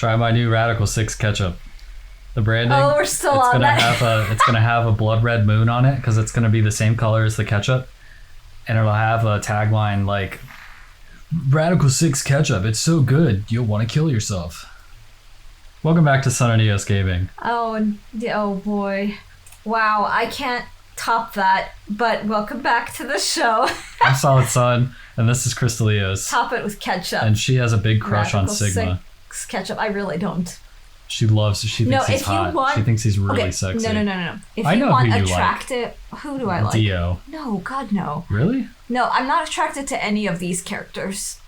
Try my new Radical 6 ketchup. The branding. Oh, we're still on that. It's gonna have a blood red moon on it because it's gonna be the same color as the ketchup, and it'll have a tagline like "Radical 6 ketchup. It's so good you'll want to kill yourself." Welcome back to Sun and EOS Gaming. Oh boy, wow! I can't top that. But welcome back to the show. I'm Solid Sun, and this is Crystal EOS. Top it with ketchup. And she has a big crush Radical on Sigma. 6 ketchup. I really don't. She thinks he's hot. She thinks he's really sexy. No. If I you know want who you attractive, who do I like? Dio. No, God, no. Really? No, I'm not attracted to any of these characters.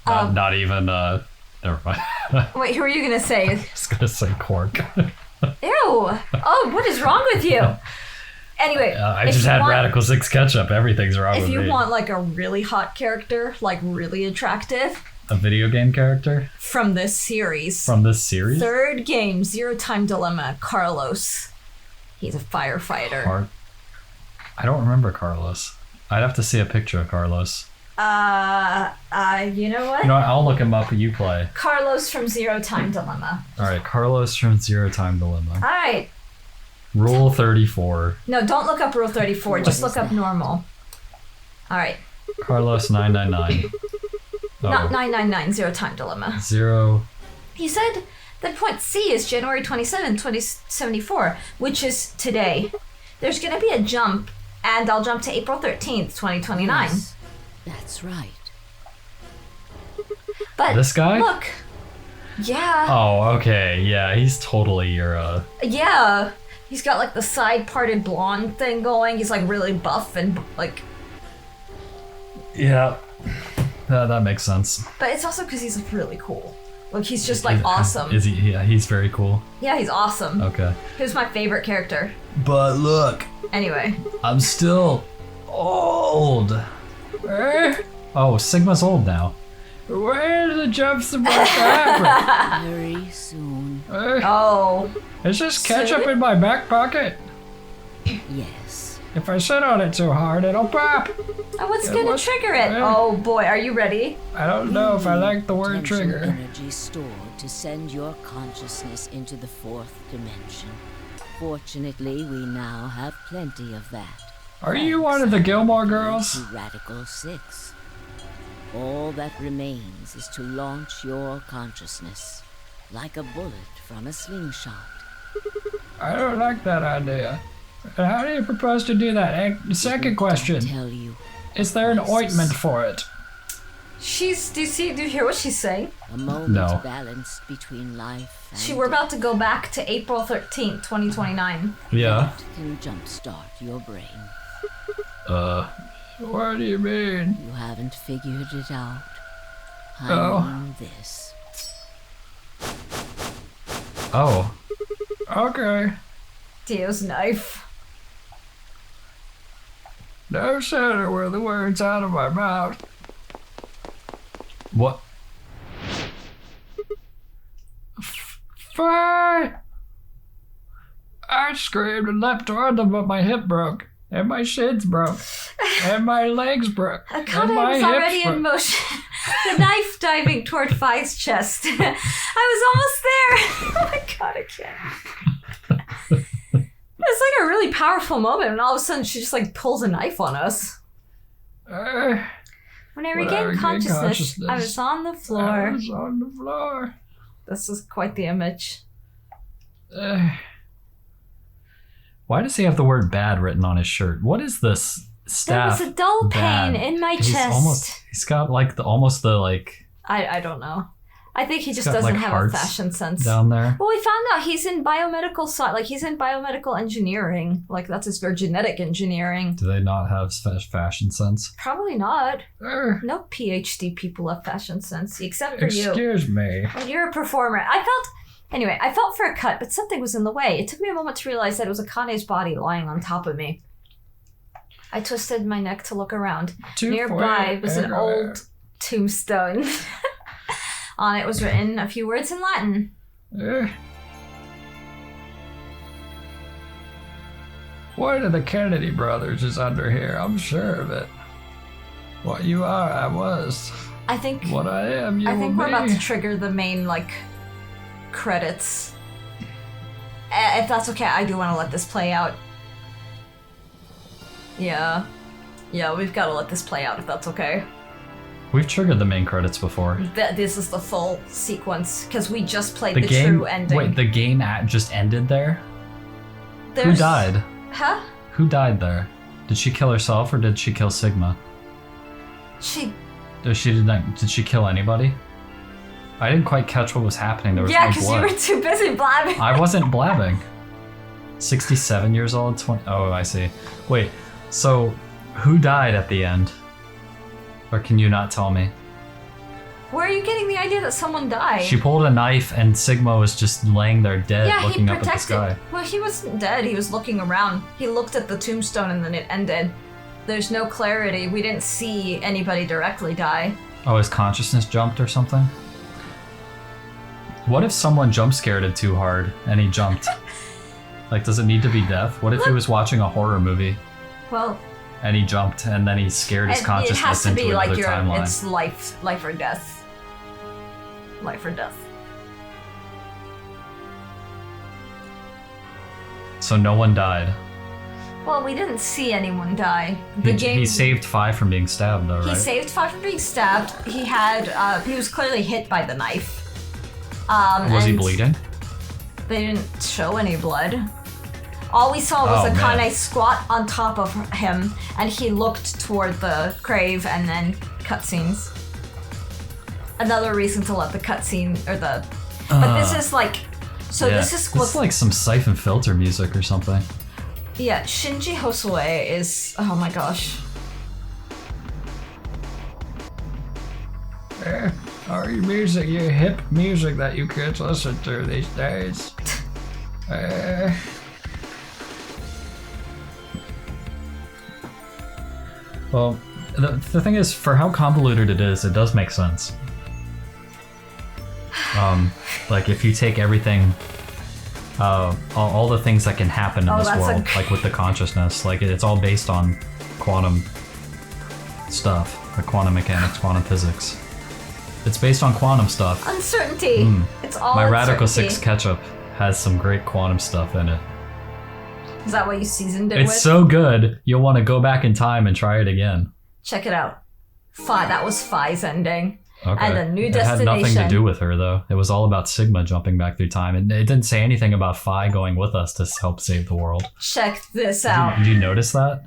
Not even, never mind. Wait, who are you gonna say? I was gonna say Cork. Ew! Oh, what is wrong with you? Anyway, I just had Radical 6 ketchup. Everything's wrong with me. If you want like a really hot character, like really attractive. A video game character? From this series. Third game, Zero Time Dilemma, Carlos. He's a firefighter. I don't remember Carlos. I'd have to see a picture of Carlos. You know what? You know what? I'll look him up and you play. Carlos from Zero Time Dilemma. Alright, Carlos from Zero Time Dilemma. Alright. Rule 34. No, don't look up Rule 34. Just look up normal. Alright. Carlos 999. Not 999, Zero Time Dilemma. Zero. He said that point C is January 27, 2074, which is today. There's going to be a jump, and I'll jump to April 13th, 2029. Yes, that's right. But this guy? Look. Yeah. Oh, okay. Yeah, he's totally your, Yeah. He's got, like, the side-parted blonde thing going. He's, like, really buff and, like... Yeah. That makes sense. But it's also because he's really cool. Like, he's just, like, awesome. Is he? Yeah, he's very cool. Yeah, he's awesome. Okay. He was my favorite character. But look. Anyway. I'm still old. Oh, Sigma's old now. Where's the jumps to my fabric? Very soon. Oh. Is this ketchup in my back pocket? Yes. If I sit on it too hard, it'll pop. Oh, what's gonna trigger it? Oh boy, are you ready? I don't know if I like the word trigger. Energy stored to send your consciousness into the fourth dimension. Fortunately, we now have plenty of that. Are you one of the Gilmore Girls? Radical 6. All that remains is to launch your consciousness, like a bullet from a slingshot. I don't like that idea. How do you propose to do that? And second question. Tell you. Is there an ointment for it? Do you hear what she's saying? A moment balanced between life and We're about to go back to April 13th, 2029. Yeah. That can jumpstart your brain. What do you mean? You haven't figured it out. I mean this. Oh. Okay. Dio's knife. No sooner were the words out of my mouth. What? Fire! I screamed and leapt toward them, but my hip broke, and my shins broke, and my legs broke, and my was hips already broke. in motion. The knife diving toward Fi's chest. I was almost there. Oh my god, I can't. It's like a really powerful moment, and all of a sudden she just like pulls a knife on us. When I regained consciousness, I was on the floor. This is quite the image. Why does he have the word bad written on his shirt? What is this staff? There was a dull pain bad? in my chest. He's got like almost the I don't know. I think he just doesn't have a fashion sense down there. Well, we found out he's in biomedical he's in biomedical engineering. Like that's his genetic engineering. Do they not have fashion sense? Probably not. No PhD people have fashion sense, except for you. Excuse me. When you're a performer. I felt for a cut, but something was in the way. It took me a moment to realize that it was Akane's body lying on top of me. I twisted my neck to look around. Nearby was an old tombstone. On it was written a few words in Latin. One of the Kennedy brothers is under here, I'm sure of it. What you are, I was. I think What I am, you I think will we're about be. to trigger the main like credits. If that's okay, I do want to let this play out. Yeah, we've got to let this play out if that's okay. We've triggered the main credits before. This is the full sequence because we just played The the game. true ending. Wait, the game just ended there. Who There's- died? Huh? Who died there? Did she kill herself or did she kill Sigma? Did she kill anybody? I didn't quite catch what was happening. There was Yeah, no because you blood. were too busy blabbing. I wasn't blabbing. 67 years old, 20. Oh, I see. Wait, so who died at the end? Or can you not tell me? Where are you getting the idea that someone died? She pulled a knife and Sigma was just laying there dead, yeah, looking he up at the protected. sky. Well, he wasn't dead. He was looking around. He looked at the tombstone and then it ended. There's no clarity. We didn't see anybody directly die. Oh, his consciousness jumped or something? What if someone jump scared it too hard and he jumped? Like, does it need to be death? What if he was watching a horror movie Well, and he jumped and then he scared his it has consciousness to into be another like timeline? it's life or death. Life or death. So no one died. Well, we didn't see anyone die. The game. He saved 5 from being stabbed, though, right? He saved 5 from being stabbed. He had. He was clearly hit by the knife. Was he and bleeding? They didn't show any blood. All we saw was Oh, man. Akane squat on top of him, and he looked toward the grave, and then cutscenes. Another reason to let the cutscene or the. But this is like. So Yeah. this is This is like some Siphon Filter music or something. Yeah, Shinji Hosue is. Oh my gosh. Our music, your hip music that you kids listen to these days. Well, the thing is, for how convoluted it does make sense. Like if you take everything, all the things that can happen in this that's world, like with the consciousness, like it's all based on quantum stuff, like quantum mechanics, quantum physics. It's based on quantum stuff. Uncertainty. It's all My uncertainty. Radical 6 ketchup has some great quantum stuff in it. Is that what you seasoned it It's with? so good, you'll want to go back in time and try it again. Check it out. That was Phi's ending. Okay. And a new It had nothing to destination. do with her, though. It was all about Sigma jumping back through time. And it didn't say anything about Phi going with us to help save the world. Check this out. Did you notice that?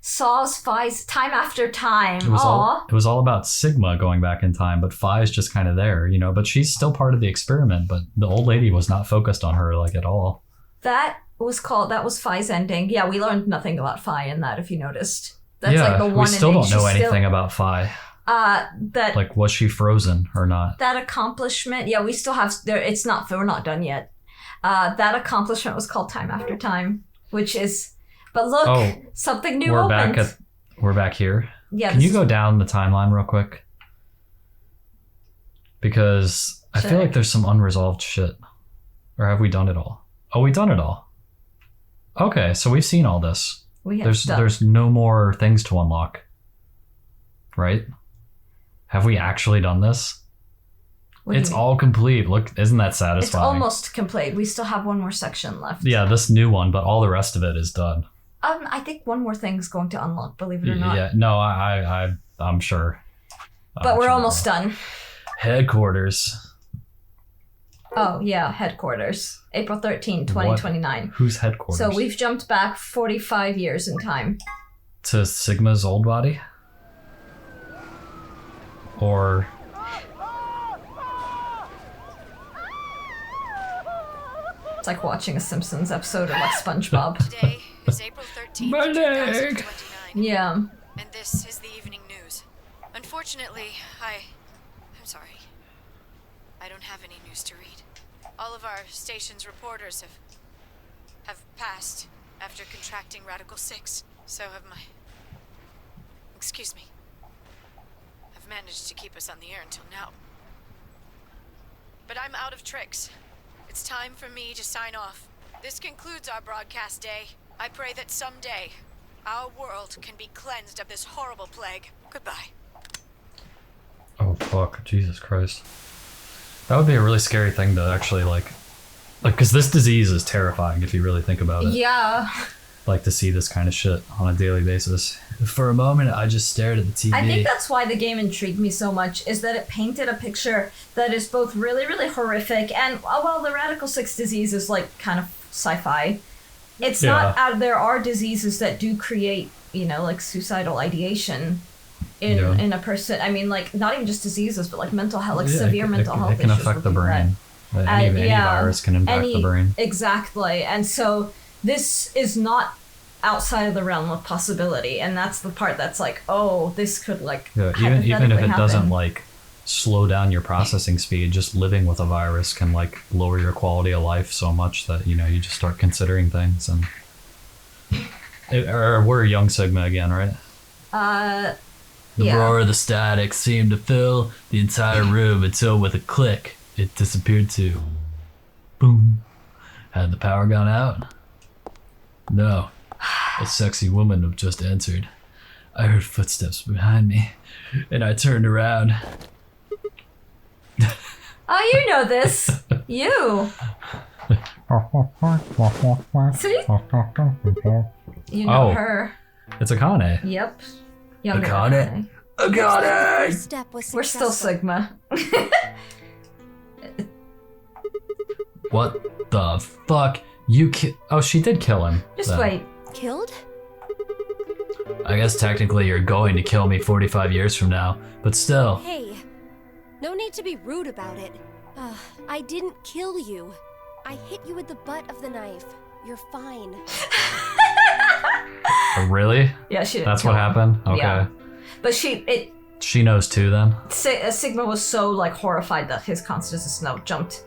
Saws Phi's time after time. It was all about Sigma going back in time, but Phi's just kind of there, you know. But she's still part of the experiment. But the old lady was not focused on her like at all. That was Phi's ending. Yeah, we learned nothing about Phi in that, if you noticed. That's yeah, like the one we still ending. don't know She's anything about Phi. That Like, was she frozen or not? that accomplishment. Yeah, we still have. It's not. We're not done yet. That accomplishment was called Time After Time, which is. But look, something new opened. We're back here. Yeah. Can you go down the timeline real quick? Because I feel like there's some unresolved shit. Or have we done it all? Oh, we've done it all. Okay, so we've seen all this. There's no more things to unlock. Right? Have we actually done this? It's all complete. Look, isn't that satisfying? It's almost complete. We still have one more section left. Yeah, this new one, but all the rest of it is done. I think one more thing is going to unlock, believe it or not. Yeah, no, I'm sure. But we're almost done. Headquarters. Oh, yeah, headquarters. April 13, 2029. Whose headquarters? So we've jumped back 45 years in time. To Sigma's old body? Or... It's like watching a Simpsons episode of like SpongeBob. Today is April 13th, My leg. 2029. Yeah. And this is the evening news. Unfortunately, I'm sorry. I don't have any news to read. All of our station's reporters have passed after contracting Radical 6. So have my... Excuse me. I've managed to keep us on the air until now. But I'm out of tricks. It's time for me to sign off. This concludes our broadcast day. I pray that someday our world can be cleansed of this horrible plague. Goodbye. fuck, Jesus Christ. That would be a really scary thing to actually like, because this disease is terrifying if you really think about it. Yeah. Like to see this kind of shit on a daily basis. For a moment, I just stared at the TV. I think that's why the game intrigued me so much, is that it painted a picture that is both really, really horrific and, well, the Radical 6 disease is like kind of sci-fi. It's not out. There are diseases that do create, you know, like suicidal ideation in a person. I mean, like not even just diseases, but like mental health, like severe mental health issues. It can affect the brain. Any virus can impact the brain. Exactly. And so this is not outside of the realm of possibility, and that's the part that's like, oh, this could like even if it doesn't like slow down your processing speed, just living with a virus can like lower your quality of life so much that, you know, you just start considering things. And we're young Sigma again, right? The roar of the static seemed to fill the entire room until with a click it disappeared too. Boom. Had the power gone out? No. A sexy woman had just entered. I heard footsteps behind me, and I turned around. Oh, you know this. You. See? You know her. It's Akane. Yep. Younger Akane. Akane! Step was We're still Sigma. What the fuck? Oh, she did kill him. Just wait. Killed? I guess technically you're going to kill me 45 years from now, but still. Hey, no need to be rude about it. I didn't kill you. I hit you with the butt of the knife. You're fine. Really? Yeah, she did. That's what happened? Okay. Yeah. But she knows too then? Sigma was so like horrified that his consciousness jumped.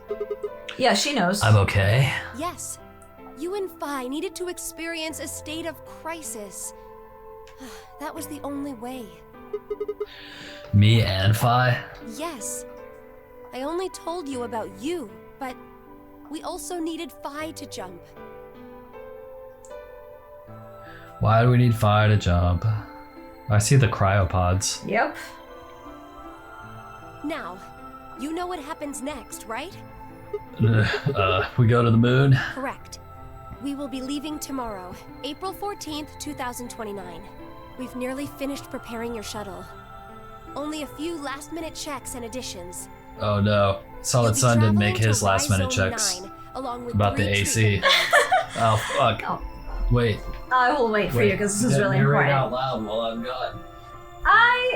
Yeah, she knows. I'm okay. Yes. You and Phi needed to experience a state of crisis. That was the only way. Me and Phi? Yes. I only told you about you, but we also needed Phi to jump. Why do we need Phi to jump? I see the cryopods. Yep. Now, you know what happens next, right? We go to the moon? Correct. We will be leaving tomorrow, April 14th, 2029. We've nearly finished preparing your shuttle. Only a few last-minute checks and additions. Oh no. Solid Sun didn't make his last-minute checks. About the AC. Oh, fuck. Oh. Wait. I will wait for you because this is really important. Out loud while I'm gone.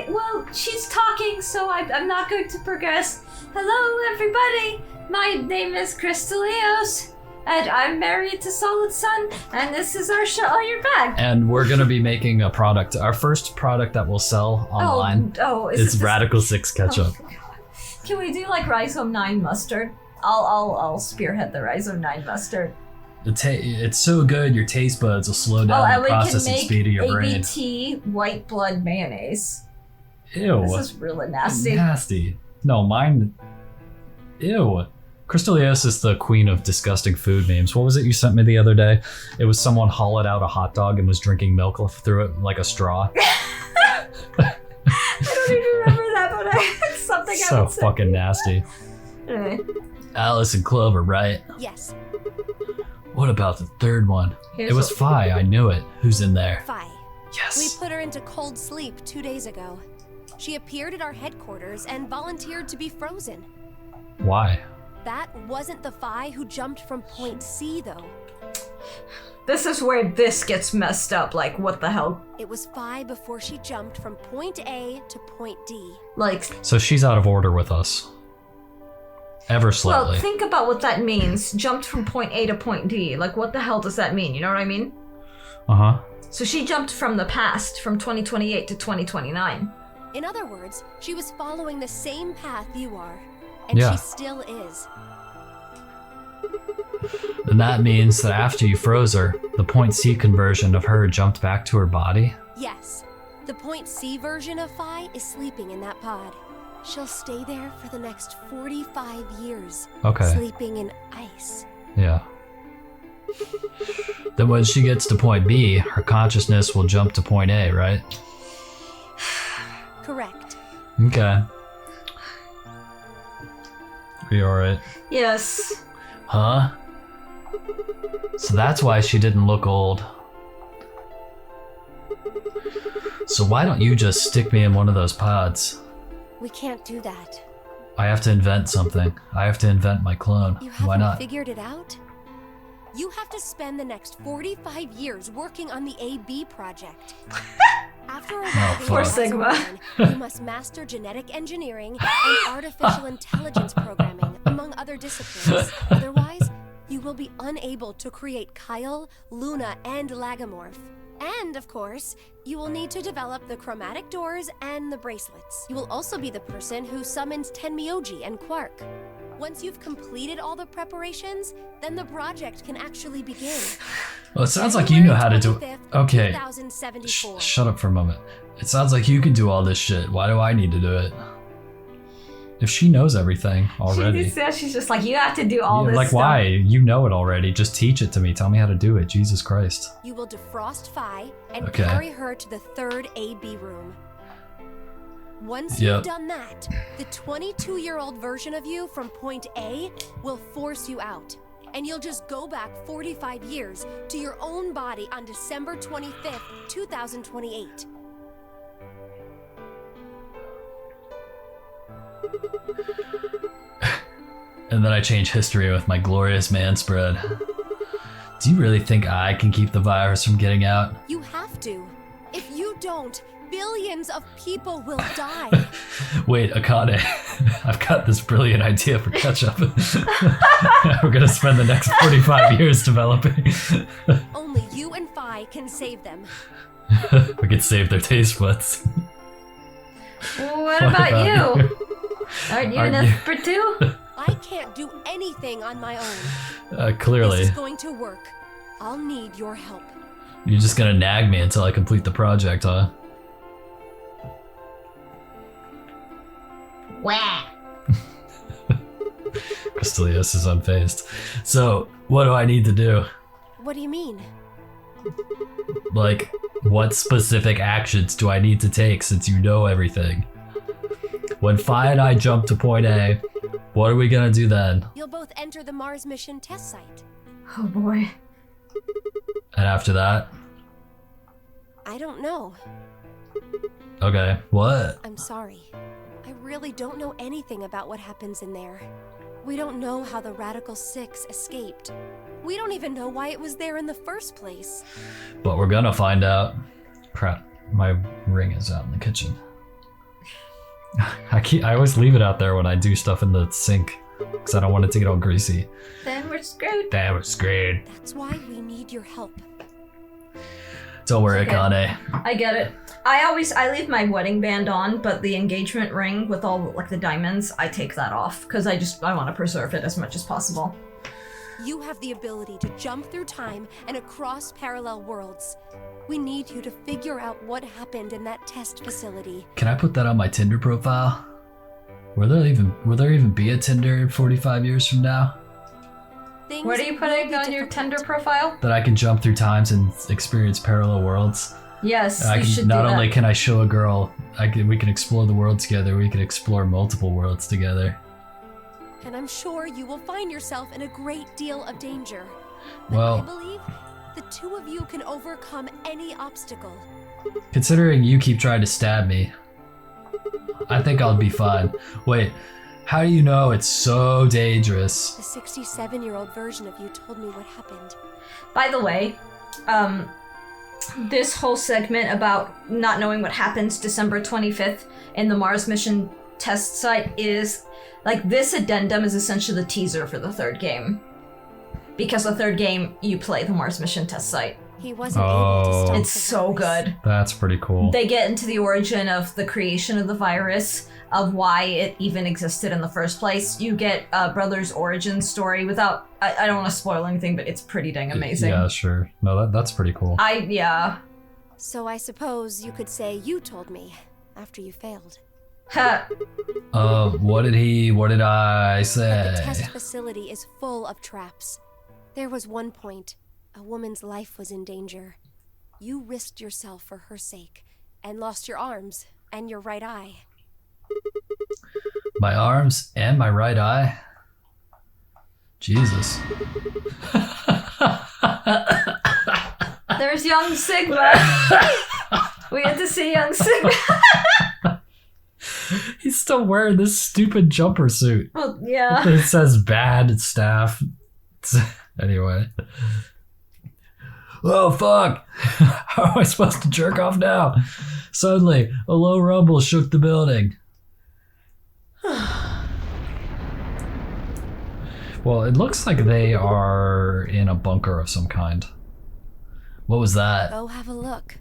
Well, she's talking, so I'm not going to progress. Hello, everybody. My name is Crystalios, and I'm married to Solid Sun, and this is our shuttle. You're back. And we're going to be making a product. Our first product that we'll sell online is Radical 6 ketchup. Oh, can we do like Rhizome 9 mustard? I'll spearhead the Rhizome 9 mustard. It's so good, your taste buds will slow down the processing speed of your brain. ABT white blood mayonnaise. Ew. This is really nasty. Nasty. No, mine. Ew. Crystalios is the queen of disgusting food memes. What was it you sent me the other day? It was someone hollowed out a hot dog and was drinking milk through it like a straw. I don't even remember that, but it's something I so fucking nasty. Anyway. Alice and Clover, right? Yes. What about the third one? It was Phi, I knew it. Who's in there? Phi. Yes. We put her into cold sleep 2 days ago. She appeared at our headquarters and volunteered to be frozen. Why? That wasn't the Phi who jumped from point C, though. This is where this gets messed up. Like, what the hell? It was Phi before she jumped from point A to point D. Like, so she's out of order with us. Ever slightly. Well, think about what that means. Jumped from point A to point D. Like, what the hell does that mean? You know what I mean? Uh-huh. So she jumped from the past, from 2028 to 2029. In other words, she was following the same path you are. And she still is. And that means that after you froze her, the point C conversion of her jumped back to her body? Yes. The point C version of Phi is sleeping in that pod. She'll stay there for the next 45 years. Okay. Sleeping in ice. Yeah. Then when she gets to point B, her consciousness will jump to point A, right? Correct. Okay. Are you alright? Yes. Huh? So that's why she didn't look old. So why don't you just stick me in one of those pods? We can't do that. I have to invent something. I have to invent my clone. You Why haven't not? figured it out? You have to spend the next 45 years working on the AB project. After arriving Poor as a Sigma. man, you must master genetic engineering and artificial intelligence programming, among other disciplines. Otherwise, you will be unable to create Kyle, Luna, and Lagomorph. And, of course, you will need to develop the chromatic doors and the bracelets. You will also be the person who summons Tenmyoji and Quark. Once you've completed all the preparations, then the project can actually begin. Well, it sounds like you know how to do it. 25th, Okay. 2074. Shut up for a moment. It sounds like you can do all this shit. Why do I need to do it? If she knows everything already. She's just like, you have to do all Yeah, this like, stuff. why? You know it already. Just teach it to me. Tell me how to do it. Jesus Christ. You will defrost Phi and Okay. carry her to the third AB room. Once Yep. you've done that, the 22-year-old version of you from point A will force you out. And you'll just go back 45 years to your own body on December 25th, 2028. And then I change history with my glorious man spread. Do you really think I can keep the virus from getting out? You have to. If you don't, billions of people will die. Wait, Akane, I've got this brilliant idea for ketchup. We're gonna spend the next 45 years developing. Only you and Phi can save them. We could save their taste buds. What about you? Aren't you an Aren't you? expert too? I can't do anything on my own. Clearly. This is going to work. I'll need your help. You're just gonna nag me until I complete the project, huh? Wah. Crystalius is unfazed. So, what do I need to do? What do you mean? Like, what specific actions do I need to take since you know everything? When Phi and I jump to point A, what are we gonna do then? You'll both enter the Mars mission test site. Oh boy. And after that? I don't know. Okay, what? I'm sorry. I really don't know anything about what happens in there. We don't know how the Radical Six escaped. We don't even know why it was there in the first place. But we're gonna find out. Crap, my ring is out in the kitchen. I always leave it out there when I do stuff in the sink because I don't want it to get all greasy. Then we're screwed. Damn, we're screwed. That's why we need your help. Don't worry, Okay. Akane. I get it. I leave my wedding band on, but the engagement ring with all like the diamonds, I take that off because I want to preserve it as much as possible. You have the ability to jump through time and across parallel worlds. We need you to figure out what happened in that test facility. Can I put that on my Tinder profile? Will there even be a Tinder in 45 years from now? Things What are you will putting be on your difficult. Tinder profile? That I can jump through times and experience parallel worlds. Yes, I you can, should not do that. only can I show a girl, we can explore the world together. We can explore multiple worlds together. And I'm sure you will find yourself in a great deal of danger. But I Well, believe the two of you can overcome any obstacle. considering you keep trying to stab me, I think I'll be fine. Wait, how do you know it's so dangerous? The 67-year-old version of you told me what happened. By the way, this whole segment about not knowing what happens December 25th in the Mars mission test site is, like, this addendum is essentially the teaser for the third game. Because the third game, you play the Mars mission test site. He wasn't able to stop It's the so virus. good. That's pretty cool. They get into the origin of the creation of the virus, of why it even existed in the first place. You get Brother's origin story without, I don't want to spoil anything, but it's pretty dang amazing. Yeah, sure. No, that's pretty cool. Yeah. So I suppose you could say you told me after you failed. Ha. What did I But say? the test facility is full of traps. There was one point, a woman's life was in danger. You risked yourself for her sake, and lost your arms and your right eye. My arms and my right eye? Jesus. There's young Sigma. We get to see young Sigma. He's still wearing this stupid jumper suit. Well, yeah. It says bad staff. Anyway. Oh, fuck. How am I supposed to jerk off now? Suddenly, a low rumble shook the building. Well, it looks like they are in a bunker of some kind. What was that? Go have a look.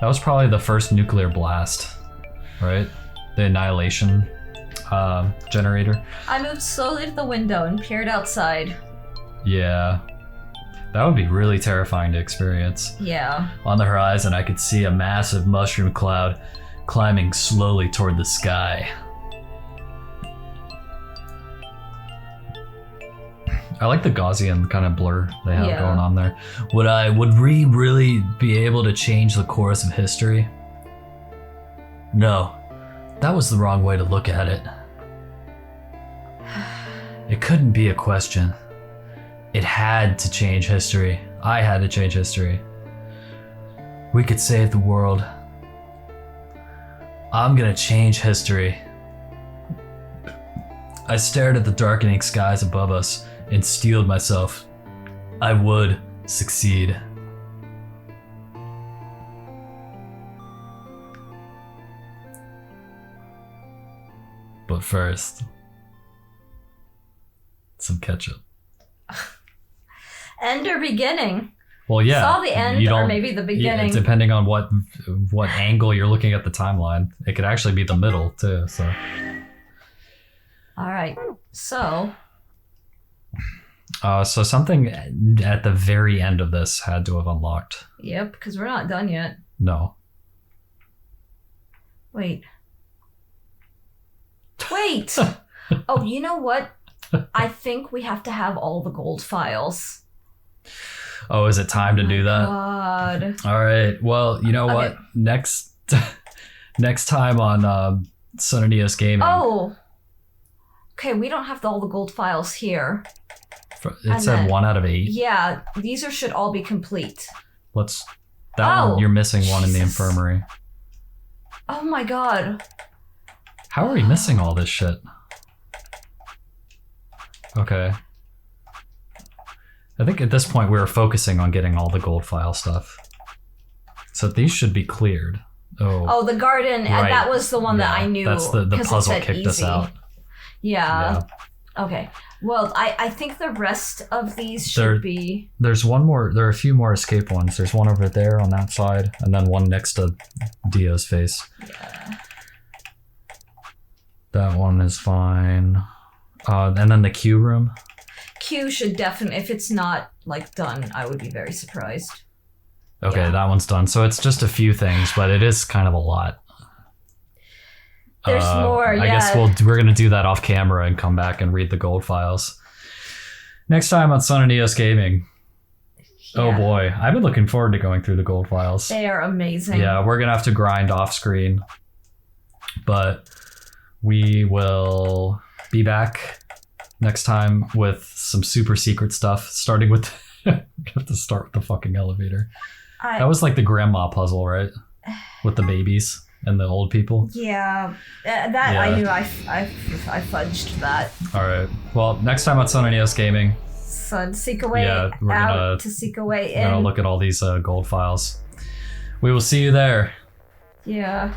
That was probably the first nuclear blast, right? The annihilation generator. I moved slowly to the window and peered outside. Yeah. That would be really terrifying to experience. Yeah. On the horizon, I could see a massive mushroom cloud climbing slowly toward the sky. I like the Gaussian kind of blur they have going on there. Would we really be able to change the course of history? No, that was the wrong way to look at it. It couldn't be a question. It had to change history. I had to change history. We could save the world. I'm gonna change history. I stared at the darkening skies above us and steeled myself. I would succeed. But first, some ketchup. End or beginning? Well, yeah. Saw the end or maybe the beginning. Yeah, depending on what angle you're looking at the timeline. It could actually be the middle too, so. All right. So something at the very end of this had to have unlocked. Yep, because we're not done yet. No. Wait. Oh, you know what? I think we have to have all the gold files. Oh, is it time to do that? God. All right. Well, you know what? Next time on Sun and EOS Gaming. Oh. Okay, we don't have all the gold files here. It said 1 out of 8. Yeah, these should all be complete. One, you're missing one in the Jesus. infirmary. Oh my god. How are we missing all this shit? Okay. I think at this point we were focusing on getting all the gold file stuff. So these should be cleared. Oh, the garden, right. and that was the one that I knew. That's the 'cause it puzzle said kicked us easy. out. Yeah. Okay. Well, I think the rest of these should be... There's one more. There are a few more escape ones. There's one over there on that side, and then one next to Dio's face. Yeah. That one is fine. And then the Q room. Q should definitely... If it's not, done, I would be very surprised. Okay, Yeah. that one's done. So it's just a few things, but it is kind of a lot. There's more, yeah. I guess we're going to do that off camera and come back and read the gold files. Next time on Sun and EOS Gaming. Yeah. Oh boy, I've been looking forward to going through the gold files. They are amazing. Yeah, we're going to have to grind off screen. But we will be back next time with some super secret stuff, starting with... we have to start with the fucking elevator. That was like the grandma puzzle, right? With the babies. And the old people? Yeah. I knew I fudged that. All right. Well, next time on Sun and EOS Gaming. Sun, seek a way Yeah, we're out gonna- to seek a way We're going to in. look at all these gold files. We will see you there. Yeah.